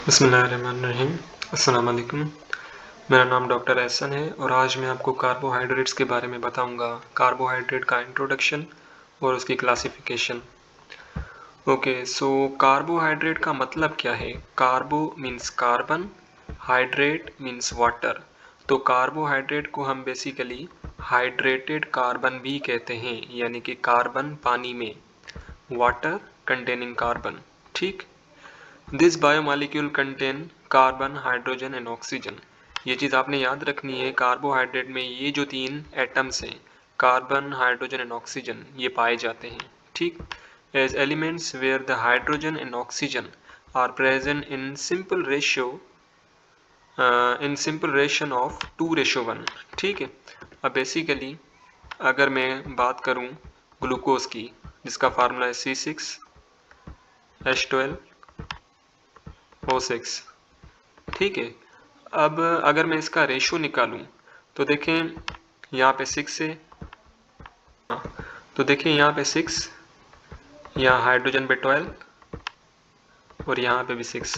बिस्मिल्लाहिर्रहमानिर्रहीम। अस्सलाम वालेकुम। मेरा नाम डॉक्टर एहसन है और आज मैं आपको कार्बोहाइड्रेट्स के बारे में बताऊंगा। कार्बोहाइड्रेट का इंट्रोडक्शन और उसकी क्लासिफिकेशन। ओके, सो कार्बोहाइड्रेट का मतलब क्या है? Carbo means carbon, hydrate means water. तो कार्बोहाइड्रेट को हम बेसिकली हाइड्रेटेड कार्बन भी कहते हैं, यानी कि कार्बन पानी में, वाटर कंटेनिंग कार्बन। ठीक। This biomolecule contain carbon, hydrogen and oxygen. ये चीज़ आपने याद रखनी है, कार्बोहाइड्रेट में ये जो तीन एटम्स हैं, कार्बन, हाइड्रोजन एंड ऑक्सीजन, ये पाए जाते हैं। ठीक। As elements where the hydrogen and oxygen are present in simple रेशन ऑफ 2:1। ठीक है। अब बेसिकली अगर मैं बात करूं ग्लूकोज की, जिसका फार्मूला है C6H12O6। ठीक है। अब अगर मैं इसका रेशो निकालूं तो देखें यहाँ पे 6 है, तो देखिए यहाँ पे 6, यहाँ हाइड्रोजन पे 12 और यहाँ पे भी 6।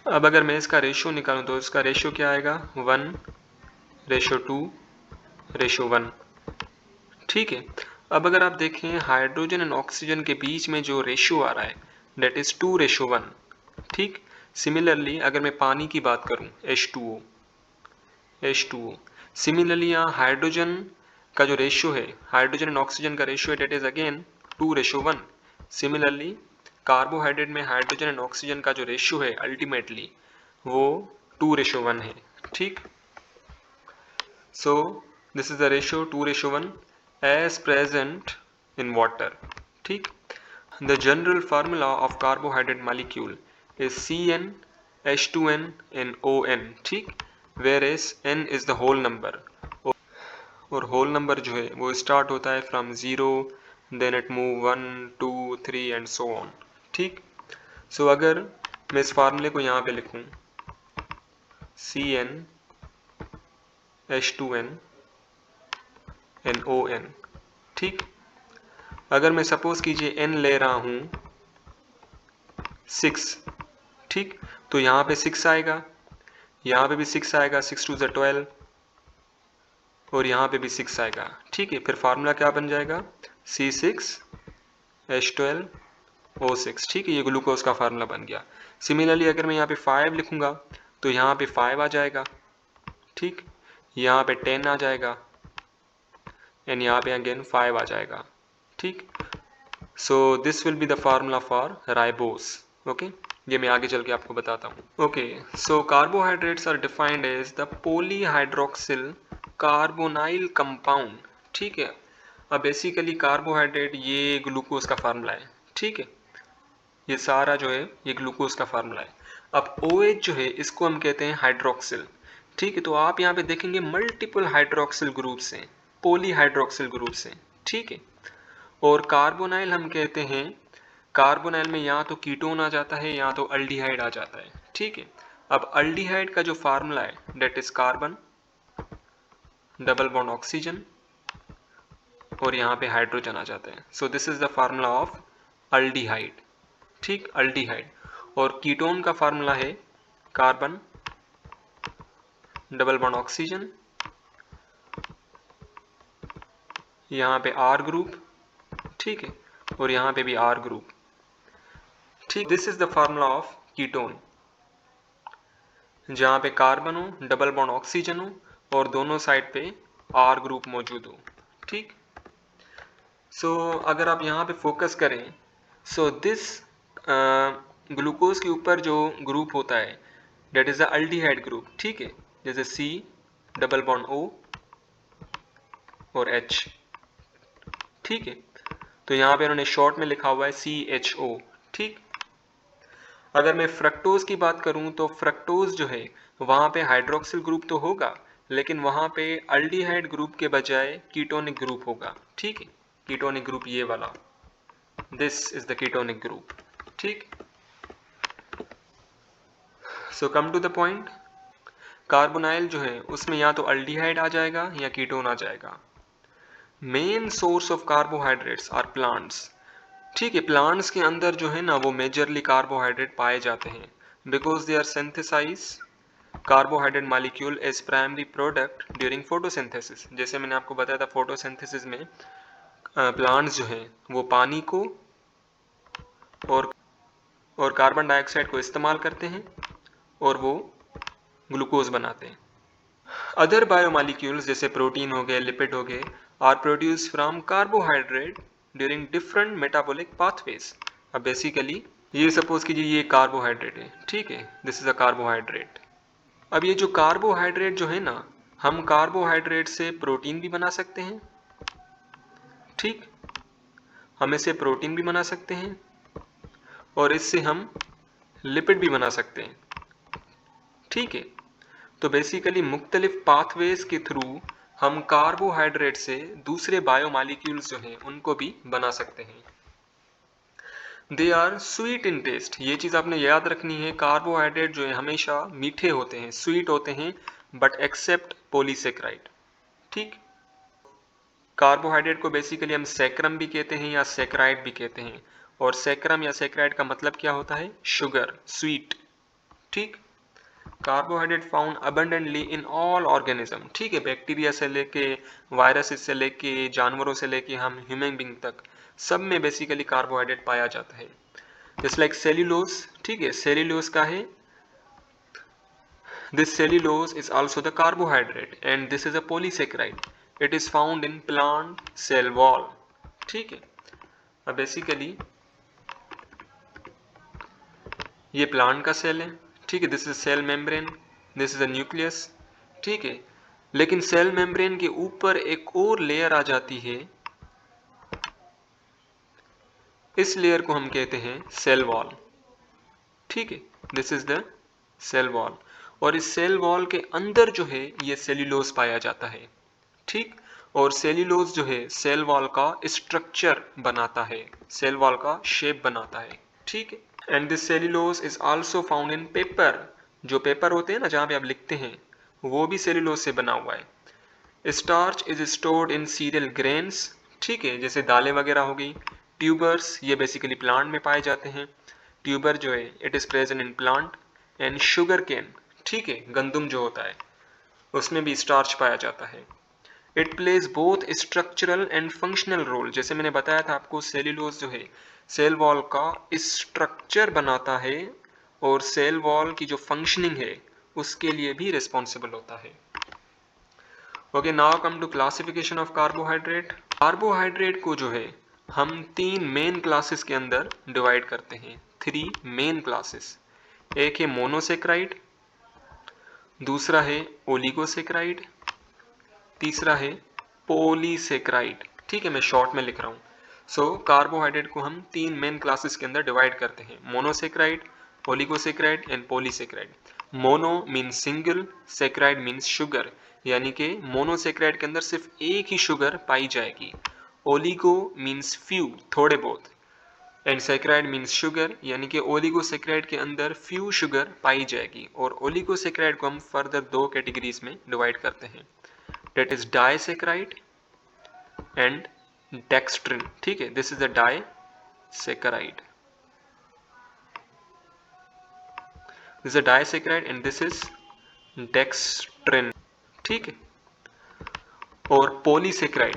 अब अगर मैं इसका रेशो निकालूं तो इसका रेशो क्या आएगा? 1:2:1। ठीक है। अब अगर आप देखें हाइड्रोजन एंड ऑक्सीजन के बीच में जो रेशो आ रहा है, डेट इज 2:1। ठीक। सिमिलरली अगर मैं पानी की बात करूं, H2O, सिमिलरली यहाँ हाइड्रोजन का जो रेशियो है, हाइड्रोजन एंड ऑक्सीजन का रेशियो है, that is again 2:1। Similarly carbohydrate में हाइड्रोजन एंड ऑक्सीजन का जो रेशियो है अल्टीमेटली वो 2:1 है। ठीक। So this is the ratio 2:1 as present in water. ठीक। The general formula of carbohydrate molecule is CnH2n and ON। ठीक। Whereas n is the whole number, और whole number जो है वो स्टार्ट होता है from 0, then it move 1 2 3 and so on. ठीक। सो अगर मैं इस फार्मूले को यहाँ पे लिखूँ CnH2n and ON। ठीक। अगर मैं सपोज कीजिए n ले रहा हूँ 6। ठीक। तो यहाँ पे 6 आएगा, यहाँ पे भी 6 आएगा, 6 2 12, और यहाँ पे भी 6 आएगा। ठीक है। फिर फार्मूला क्या बन जाएगा? C6H12O6। ठीक है, ये ग्लूकोज का फार्मूला बन गया। सिमिलरली अगर मैं यहाँ पे 5 लिखूंगा तो यहाँ पे 5 आ जाएगा। ठीक। यहाँ पे 10 आ जाएगा एंड यहाँ पे अगेन 5 आ जाएगा। ठीक। So this will be the formula for ribose. Okay, ये मैं आगे चल के आपको बताता हूँ। Okay, so carbohydrates are defined as the polyhydroxyl carbonyl compound. ठीक है। अब बेसिकली कार्बोहाइड्रेट ये ग्लूकोज का फार्मूला है। ठीक है, ये सारा जो है ये ग्लूकोज का फार्मूला है। अब OH जो है इसको हम कहते हैं हाइड्रोक्सिल। ठीक है। तो आप यहाँ पे देखेंगे मल्टीपल हाइड्रोक्सिल ग्रुप्स हैं, पॉलीहाइड्रोक्सिल ग्रुप्स हैं। ठीक है। और कार्बोनाइल हम कहते हैं, कार्बोनाइल में या तो कीटोन आ जाता है या तो अल्डिहाइड आ जाता है। ठीक है। अब अल्डिहाइड का जो फार्मूला है that is carbon, double bond oxygen, और यहाँ पे हाइड्रोजन आ जाता है। So this is the formula of aldehyde. ठीक, अल्डिहाइड। और कीटोन का फार्मूला है कार्बन, डबल बॉन्ड ऑक्सीजन, यहाँ पे R ग्रुप। ठीक है। और यहाँ पे भी R ग्रुप। ठीक। This is the formula of ketone, जहाँ पे कार्बन हो, डबल बॉन्ड ऑक्सीजन हो और दोनों साइड पे R ग्रुप मौजूद हो। ठीक। सो अगर आप यहाँ पे फोकस करें, सो दिस ग्लूकोज के ऊपर जो ग्रुप होता है that is the aldehyde group. ठीक है, जैसे C, डबल बॉन्ड O और H। ठीक है। तो यहाँ पे उन्होंने शॉर्ट में लिखा हुआ है CHO। ठीक। अगर मैं फ्रक्टोज की बात करूं तो फ्रक्टोज जो है वहां पे हाइड्रोक्सिल ग्रुप तो होगा, लेकिन वहां पे अल्डिहाइड ग्रुप के बजाय कीटोनिक ग्रुप होगा। ठीक है, कीटोनिक ग्रुप ये वाला, this is the ketonic group. ठीक। So come to the point, carbonyl जो है उसमें या तो अल्डिहाइड आ जाएगा या कीटोन आ जाएगा। Main source of carbohydrates are plants. ठीक है, प्लांट्स के अंदर जो है ना वो मेजरली कार्बोहाइड्रेट पाए जाते हैं, because they are synthesize carbohydrate molecule as primary product during photosynthesis. जैसे मैंने आपको बताया था फोटोसिंथेसिस में प्लांट्स जो हैं वो पानी को और कार्बन डाइऑक्साइड को इस्तेमाल करते हैं और वो ग्लूकोज बनाते हैं। अदर बायोमॉलिक्यूल्स जैसे प्रोटीन हो गए, लिपिड हो गए, are produce from carbohydrate during different metabolic pathways. अब बेसिकली ये सपोज कीजिए ये कार्बोहाइड्रेट है, ठीक है, दिस इज अ कार्बोहाइड्रेट। अब ये जो कार्बोहाइड्रेट जो है ना, हम कार्बोहाइड्रेट से प्रोटीन भी बना सकते हैं, ठीक, हम इससे प्रोटीन भी बना सकते हैं और इससे हम लिपिड भी बना सकते हैं, ठीक है। तो बेसिकली मुख्तलिफ पाथवेज के थ्रू हम कार्बोहाइड्रेट से दूसरे बायोमॉलिक्यूल्स जो हैं उनको भी बना सकते हैं। They are sweet in taste, ये चीज़ आपने याद रखनी है, कार्बोहाइड्रेट जो है हमेशा मीठे होते हैं, स्वीट होते हैं, बट एक्सेप्ट पॉलीसेक्राइड, ठीक। कार्बोहाइड्रेट को बेसिकली हम सैक्रम भी कहते हैं या सेक्राइड भी कहते हैं, और सैक्रम या सेक्राइड का मतलब क्या होता है, शुगर, स्वीट, ठीक। Carbohydrate found abundantly in all organism, ठीक है, बैक्टीरिया से लेके वायरस से लेके जानवरों से लेके हम ह्यूमन बीइंग तक, सब में बेसिकली कार्बोहाइड्रेट पाया जाता है। जस्ट लाइक सेल्यूलोज, ठीक है, सेल्यूलोज का है, this cellulose is also the carbohydrate and this is a polysaccharide, it is found in plant cell wall, ठीक है। अब बेसिकली ये प्लांट का सेल है, ठीक है, this is cell membrane, this is a nucleus, ठीक है। लेकिन सेल मेम्ब्रेन के ऊपर एक और लेयर आ जाती है, इस लेयर को हम कहते हैं सेल वॉल, ठीक है, this is the cell wall. और इस सेल वॉल के अंदर जो है ये सेल्यूलोज पाया जाता है, ठीक। और सेल्यूलोज जो है सेल वॉल का स्ट्रक्चर बनाता है, सेल वॉल का शेप बनाता है, ठीक है। And this cellulose is also found in paper, जो पेपर होते हैं ना जहाँ पे आप लिखते हैं, वो भी सेल्यूलोज से बना हुआ है। Starch is stored in serial grains, ठीक है, जैसे दालें वगैरह हो गई। ट्यूबर्स ये बेसिकली प्लांट में पाए जाते हैं, ट्यूबर जो है it is present in plant. And sugar cane, ठीक है, गंदम जो होता है उसमें भी स्टार्च पाया जाता है। It plays both structural and functional role, जैसे मैंने बताया था आपको, सेल्यूलोज जो है सेल वॉल का स्ट्रक्चर बनाता है और सेल वॉल की जो फंक्शनिंग है उसके लिए भी रिस्पॉन्सिबल होता है। Okay, now come to classification of carbohydrate. Carbohydrate को जो है हम तीन मेन क्लासेस के अंदर डिवाइड करते हैं, थ्री मेन क्लासेस। एक है मोनोसेक्राइड, दूसरा है ओलिगोसेक्राइड, तीसरा है पॉलीसेक्राइड, ठीक है, मैं शॉर्ट में लिख रहा हूँ। सो कार्बोहाइड्रेट को हम तीन मेन क्लासेस के अंदर डिवाइड करते हैं, monosaccharide, oligosaccharide and polysaccharide. Mono means single, saccharide means sugar, यानी कि मोनोसेक्राइड के अंदर सिर्फ एक ही शुगर पाई जाएगी। ओलिगो मीन्स फ्यू, थोड़े बहुत, एंड सेक्राइड मीन्स शुगर, यानी कि ओलिगोसेक्राइड के अंदर फ्यू शुगर पाई जाएगी। और ओलिगोसेक्राइड को हम फर्दर दो कैटेगरीज में डिवाइड करते हैं, that is disaccharide and dextrin, ठीक है, this is a disaccharide, this is a disaccharide and this is dextrin, ठीक है। और polysaccharide,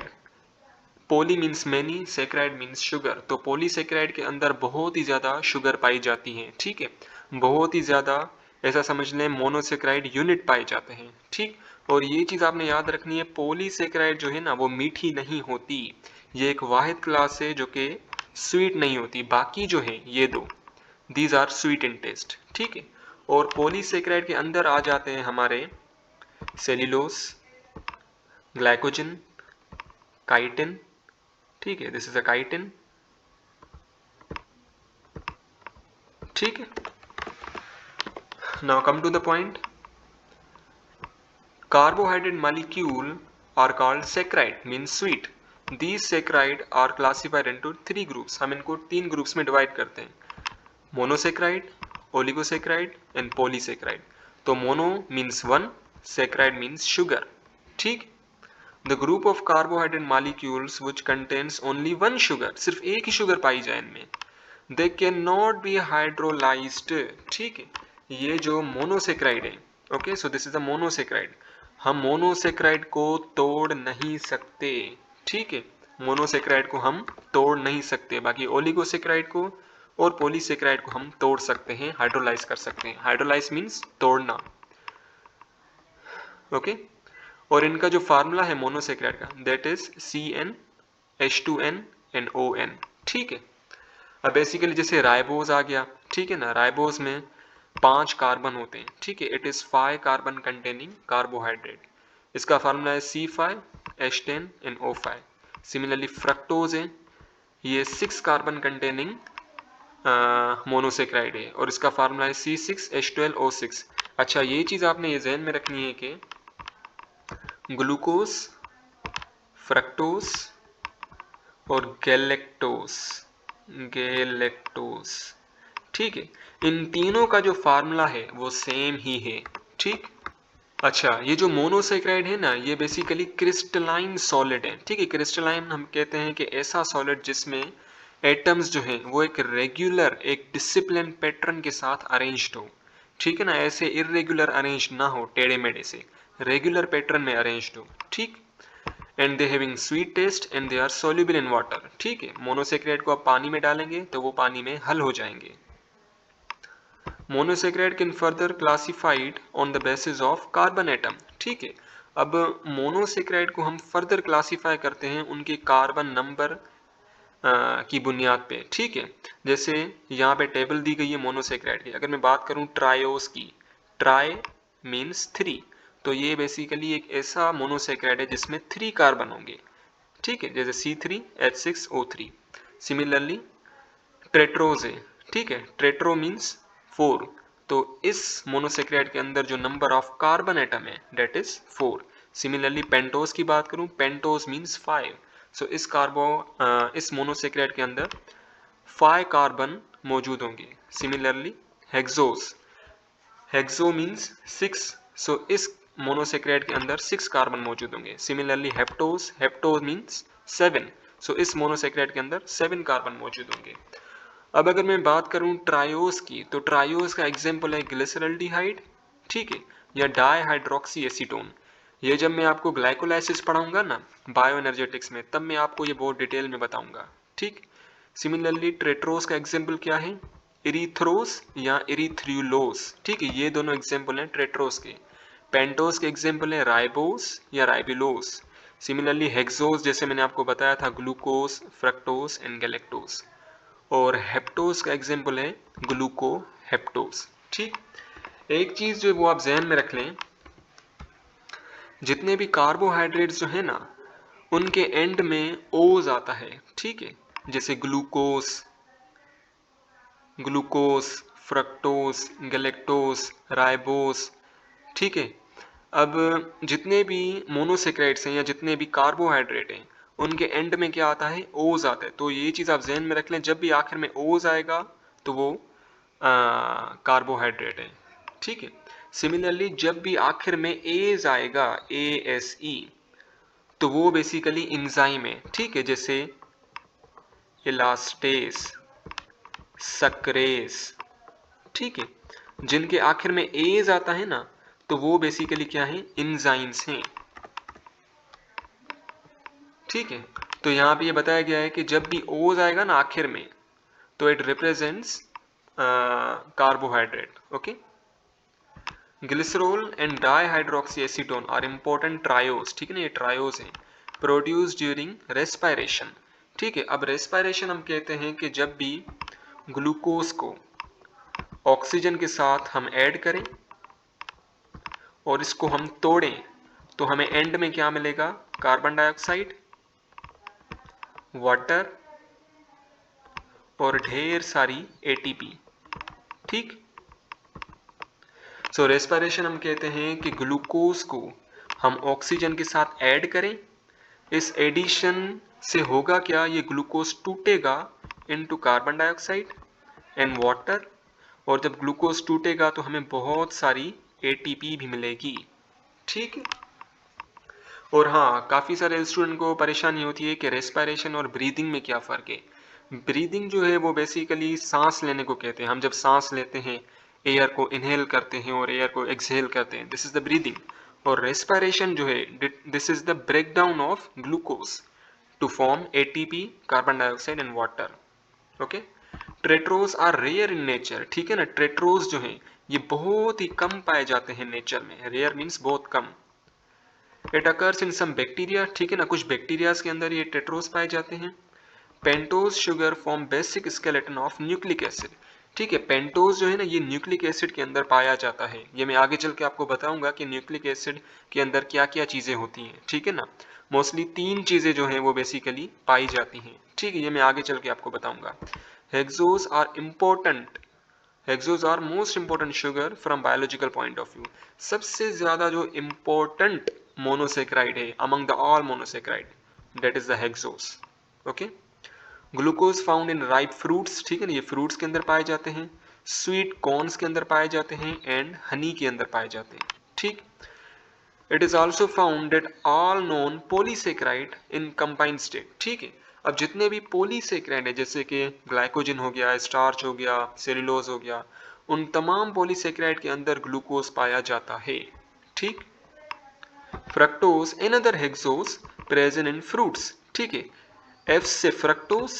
poly means many, saccharide means sugar, तो पॉलीसेक्राइड के अंदर बहुत ही ज्यादा शुगर पाई जाती है, ठीक है, बहुत ही ज्यादा, ऐसा समझ लें मोनोसेक्राइड यूनिट पाए जाते हैं, ठीक। और ये चीज आपने याद रखनी है, पॉलीसेक्राइड जो है ना वो मीठी नहीं होती, ये एक वाहिद क्लास है जो कि स्वीट नहीं होती, बाकी जो है ये दो, these are sweet in taste, ठीक है। और पॉलीसेक्राइड के अंदर आ जाते हैं हमारे सेल्यूलोज, ग्लाइकोजन, काइटिन, ठीक है, दिस इज अ काइटिन, ठीक है। Now come to the point, carbohydrate molecule are called saccharide means sweet. These saccharide are classified into three groups, हम इनको तीन ग्रुप्स में डिवाइड करते हैं, मोनोसेक्राइड, ओलिगोसेक्राइड एंड पॉलीसेक्राइड। तो mono means one, saccharide means sugar, ठीक। The group of carbohydrate molecules which contains only one sugar, सिर्फ एक ही शुगर पाई जाए इनमें, they can not be hydrolysed, ठीक है, ये जो मोनोसेक्राइड है, okay, so this is a monosaccharide, हम मोनोसेक्राइड को तोड़ नहीं सकते, ठीक है, मोनोसेक्राइड को हम तोड़ नहीं सकते, बाकी ओलिगोसेक्राइड को और पॉलीसेक्राइड को हम तोड़ सकते हैं, हाइड्रोलाइज कर सकते हैं। हाइड्रोलाइज मीन्स तोड़ना, ओके। और इनका जो फार्मूला है मोनोसेक्राइड का, that is CnH2n and ON, ठीक है। अब बेसिकली जैसे राइबोज आ गया, ठीक है ना, राइबोज में 5 कार्बन होते हैं, ठीक है, it is 5 carbon containing carbohydrate, इसका फार्मूला है C5H10 and O5। Similarly fructose है, ये 6 कार्बन कंटेनिंग मोनोसेक्राइड है और इसका फार्मूला है C6H12O6। अच्छा, ये चीज़ आपने ये जहन में रखनी है कि ग्लूकोज, फ्रक्टोज और गैलेक्टोज, ठीक है, इन तीनों का जो फार्मूला है वो सेम ही है, ठीक। अच्छा, ये जो मोनोसेक्राइड है ना, ये बेसिकली क्रिस्टलाइन सॉलिड है, ठीक है। क्रिस्टलाइन हम कहते हैं कि ऐसा सॉलिड जिसमें एटम्स जो हैं वो एक रेगुलर, एक डिसिप्लिन पैटर्न के साथ अरेंज्ड हो, ठीक है ना, ऐसे इरेगुलर अरेंज ना हो टेढ़े मेढ़े से, रेगुलर पैटर्न में अरेंज्ड हो, ठीक। And they having sweet taste and they are soluble in water, ठीक है। मोनोसेक्राइड को आप पानी में डालेंगे तो वो पानी में हल हो जाएंगे। Monosaccharide can further classified on the basis of carbon atom, ठीक है। अब मोनोसेक्राइड को हम फर्दर क्लासिफाई करते हैं उनके कार्बन नंबर की बुनियाद पे, ठीक है। जैसे यहाँ पे टेबल दी गई है मोनोसेक्राइड की, अगर मैं बात करूँ ट्रायोस की, ट्राई मीन्स 3, तो ये बेसिकली एक ऐसा मोनोसेक्राइड है जिसमें 3 कार्बन होंगे, ठीक है, जैसे C3H6O3। सिमिलरली ट्रेट्रोज है, ठीक है, ट्रेट्रो मीन्स 4, तो इस मोनोसेक्राइड के अंदर जो नंबर ऑफ कार्बन एटम है डेट इज 4। सिमिलरली पेंटोज की बात करूं, पेंटोज मीन्स 5, सो इस मोनोसेक्राइड के अंदर 5 कार्बन मौजूद होंगे। सिमिलरली हेक्सोज, हेक्सो मीन्स 6, सो इस मोनोसेक्राइड के अंदर 6 कार्बन मौजूद होंगे। सिमिलरली हेप्टोज, हेप्टोज मीन्स 7, सो इस मोनोसेक्राइड के अंदर 7 कार्बन मौजूद होंगे। अब अगर मैं बात करूं ट्रायोस की, तो ट्रायोस का एग्जाम्पल है ग्लिसरल्डिहाइड, ठीक है, या डाईहाइड्रोक्सी एसीटोन। ये जब मैं आपको ग्लाइकोलाइसिस पढ़ाऊंगा ना बायो एनर्जेटिक्स में, तब मैं आपको ये बहुत डिटेल में बताऊंगा, ठीक। सिमिलरली ट्रेट्रोस का एग्जाम्पल क्या है, इरीथ्रोस या इरीथ्रियोलोस, ठीक है, ये दोनों एग्जाम्पल हैं ट्रेट्रोस के। पेंटोस के एग्जाम्पल है राइबोस या राइबिलोस। सिमिलरली हेक्सोस जैसे मैंने आपको बताया था ग्लूकोस, फ्रक्टोस एंड गैलेक्टोस। और हेप्टोस का एग्जाम्पल है ग्लूको हेप्टोस, ठीक। एक चीज जो वो आप जहन में रख लें, जितने भी कार्बोहाइड्रेट्स जो है ना, उनके एंड में ओज आता है, ठीक है, जैसे ग्लूकोस, फ्रक्टोस, गैलेक्टोस, राइबोस, ठीक है। अब जितने भी मोनोसेक्राइड्स हैं या जितने भी कार्बोहाइड्रेट हैं, उनके एंड में क्या आता है, ओज आता है, तो ये चीज़ आप जहन में रख लें, जब भी आखिर में ओज आएगा तो वो कार्बोहाइड्रेट है, ठीक है। सिमिलरली जब भी आखिर में एज आएगा, ASE, तो वो बेसिकली इंजाइम है, ठीक है, जैसे इलास्टेस, सक्रेस, ठीक है, जिनके आखिर में एज आता है ना, तो वो बेसिकली क्या है, इंजाइम्स हैं, ठीक है। तो यहाँ पे ये बताया गया है कि जब भी ओज आएगा ना आखिर में, तो it represents carbohydrate, okay. Glycerol and dihydroxy acetone are important triose, ठीक है ना, ये ट्रायोस हैं, प्रोड्यूस ड्यूरिंग रेस्पायरेशन, ठीक है। अब रेस्पायरेशन हम कहते हैं कि जब भी ग्लूकोज को ऑक्सीजन के साथ हम ऐड करें और इसको हम तोड़ें, तो हमें एंड में क्या मिलेगा, कार्बन डाइऑक्साइड, वाटर और ढेर सारी ATP, ठीक। सो रेस्पिरेशन हम कहते हैं कि ग्लूकोज को हम ऑक्सीजन के साथ ऐड करें, इस एडिशन से होगा क्या, ये ग्लूकोज टूटेगा into carbon dioxide and water, और जब ग्लूकोज टूटेगा तो हमें बहुत सारी ATP भी मिलेगी, ठीक है। और हाँ, काफ़ी सारे स्टूडेंट को परेशानी होती है कि रेस्पिरेशन और ब्रीदिंग में क्या फ़र्क है। ब्रीदिंग जो है वो बेसिकली सांस लेने को कहते हैं, हम जब सांस लेते हैं एयर को इनहेल करते हैं और एयर को एक्सहेल करते हैं, दिस इज द ब्रीदिंग। और रेस्पिरेशन जो है, this is the breakdown of glucose to form ATP, carbon dioxide and water. Okay, tetrose are rare in nature, ठीक है ना, ट्रेट्रोज जो है ये बहुत ही कम पाए जाते हैं नेचर में, रेयर मीन्स बहुत कम। It occurs in some bacteria, ठीक है ना, कुछ बैक्टीरियाज के अंदर ये ट्रेट्रोज पाए जाते हैं। Pentose sugar form basic skeleton of nucleic acid, ठीक है, पेंटोज जो है ना ये न्यूक्लिक एसिड के अंदर पाया जाता है। ये मैं आगे चल के आपको बताऊंगा कि न्यूक्लिक एसिड के अंदर क्या क्या चीजें होती हैं, ठीक है ना। मोस्टली 3 चीजें जो हैं वो बेसिकली पाई जाती हैं, ठीक है, ये मैं आगे चल के आपको बताऊंगा। Hexose are important, hexose are most important sugar from biological point of view. सबसे ज्यादा जो इम्पोर्टेंट मोनोसेक्राइड है among the all monosaccharide, that is the hexose. Okay, glucose found in ripe fruits, ठीक है ना, ये फ्रूट्स के अंदर पाए जाते हैं, स्वीट कॉर्न्स के अंदर पाए जाते हैं एंड हनी के अंदर पाए जाते हैं, ठीक। It is also found that all known polysaccharide in combined state, ठीक है। अब जितने भी पॉलीसेक्राइड है जैसे कि ग्लाइकोजन हो गया, स्टार्च हो गया, सेलुलोज हो गया, उन तमाम पॉलीसेक्राइड के अंदर ग्लूकोज पाया जाता है, ठीक। Fructose another hexose present in fruits, ठीक है, एफ से फ्रक्टोज,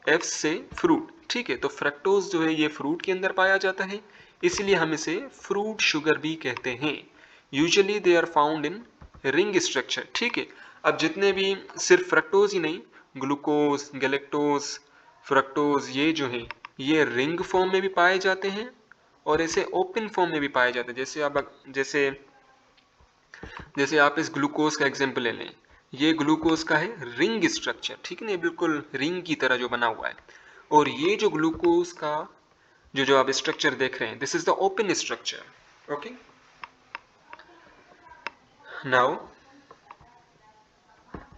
एफ से फ्रूट, ठीक है, तो फ्रक्टोज जो है ये फ्रूट के अंदर पाया जाता है, इसलिए हम इसे फ्रूट शुगर भी कहते हैं। Usually they are found in ring structure, ठीक है। अब जितने भी सिर्फ फ्रक्टोज ही नहीं, ग्लूकोज, गैलेक्टोज, फ्रक्टोज, ये जो है ये रिंग फॉर्म में भी पाए जाते हैं और ऐसे ओपन फॉर्म में भी पाए जाते हैं। जैसे आप इस ग्लूकोज का एग्जांपल ले लें, ये ग्लूकोज का है रिंग स्ट्रक्चर, ठीक है ना, बिल्कुल रिंग की तरह जो बना हुआ है। और ये जो ग्लूकोज का जो आप स्ट्रक्चर देख रहे हैं, this is the open structure. Okay, now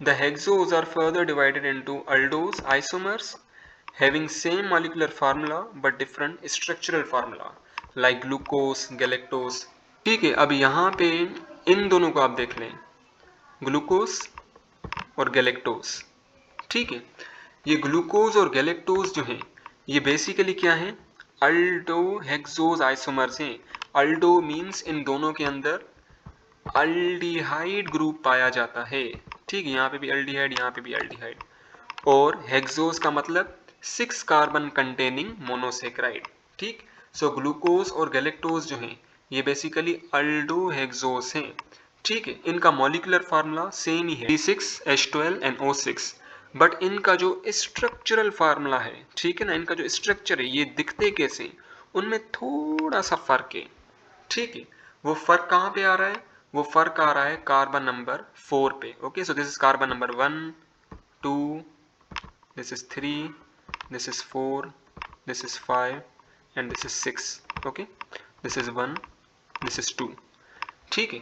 the hexose are further divided into aldose isomers having same molecular formula but different structural formula like glucose, galactose, ठीक है। अब यहाँ पे इन दोनों को आप देख लें, ग्लूकोज और गैलेक्टोज, ठीक है। ये ग्लूकोज और गैलेक्टोज जो है ये बेसिकली क्या है, अल्डो हेक्सोज आइसोमर्स हैं। अल्डो मींस इन दोनों के अंदर अल्डिहाइड ग्रुप पाया जाता है, ठीक है, यहाँ पे भी अल्डिहाइड, यहाँ पे भी अल्डिहाइड। और हेक्सोज का मतलब 6 कार्बन कंटेनिंग मोनोसेक्राइड, ठीक। सो ग्लूकोज और गैलेक्टोज जो हैं ये बेसिकली अल्डो हेक्सोज हैं, ठीक है। इनका मॉलिक्यूलर फार्मूला सेम ही है, C6H12 and O6, बट इनका जो स्ट्रक्चरल फार्मूला है, ठीक है ना, इनका जो स्ट्रक्चर है ये दिखते कैसे, उनमें थोड़ा सा फर्क है, ठीक है। वो फर्क कहाँ पे आ रहा है, वो फर्क आ रहा है कार्बन नंबर 4 पे। Okay, so this is carbon number 1, 2, this is 3, this is 4, this is 5 and this is 6. okay, this is 1, this is 2, ठीक है।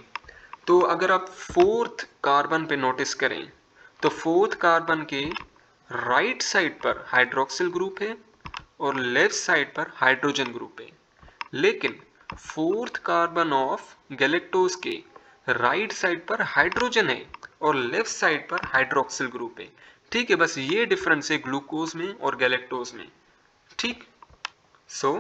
तो अगर आप 4th कार्बन पे नोटिस करें तो 4th कार्बन के राइट साइड पर हाइड्रोक्सिल ग्रुप है और लेफ्ट साइड पर हाइड्रोजन ग्रुप है, लेकिन 4th कार्बन ऑफ गैलेक्टोज के राइट साइड पर हाइड्रोजन है और लेफ्ट साइड पर हाइड्रोक्सिल ग्रुप है, ठीक है। बस ये डिफरेंस है ग्लूकोज में और गैलेक्टोज में, ठीक। So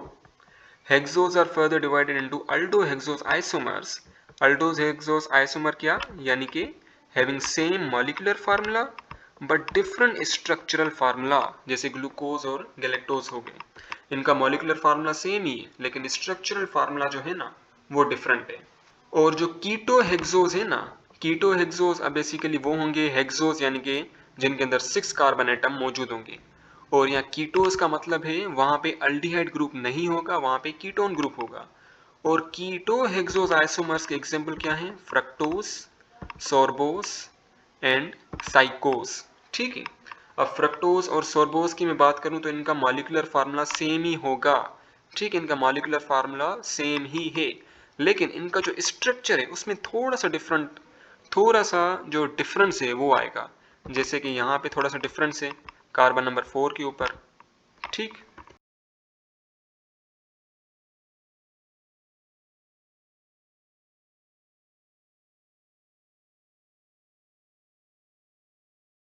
hexose are further divided into aldo hexose isomers. Aldose hexose isomer क्या, यानी कि having same molecular formula but different structural formula, जैसे ग्लूकोज और गैलेक्टोज हो गए, इनका मॉलिक्यूलर फार्मूला सेम ही है लेकिन स्ट्रक्चरल फार्मूला जो है ना वो डिफरेंट है। और जो कीटो हेक्सोज है ना, कीटो हेक्सोज अब बेसिकली वो होंगे हेक्सोज यानी कि जिनके अंदर 6 कार्बन एटम मौजूद होंगे, और यहाँ कीटोज का मतलब है वहां पे अल्डिहाइड ग्रुप नहीं होगा, वहां पे कीटोन ग्रुप होगा। और कीटो हेक्सोज आइसोमर्स के एग्जांपल क्या हैं, फ्रक्टोज, सोर्बोस एंड साइकोस, ठीक है। अब फ्रक्टोज और सोर्बोस की मैं बात करूं तो इनका मॉलिक्यूलर फार्मूला सेम ही होगा, ठीक है, इनका मॉलिक्यूलर फार्मूला सेम ही है, लेकिन इनका जो स्ट्रक्चर है उसमें थोड़ा सा जो डिफरेंस है वो आएगा। जैसे कि यहाँ पे थोड़ा सा डिफरेंस है कार्बन नंबर 4 के ऊपर, ठीक।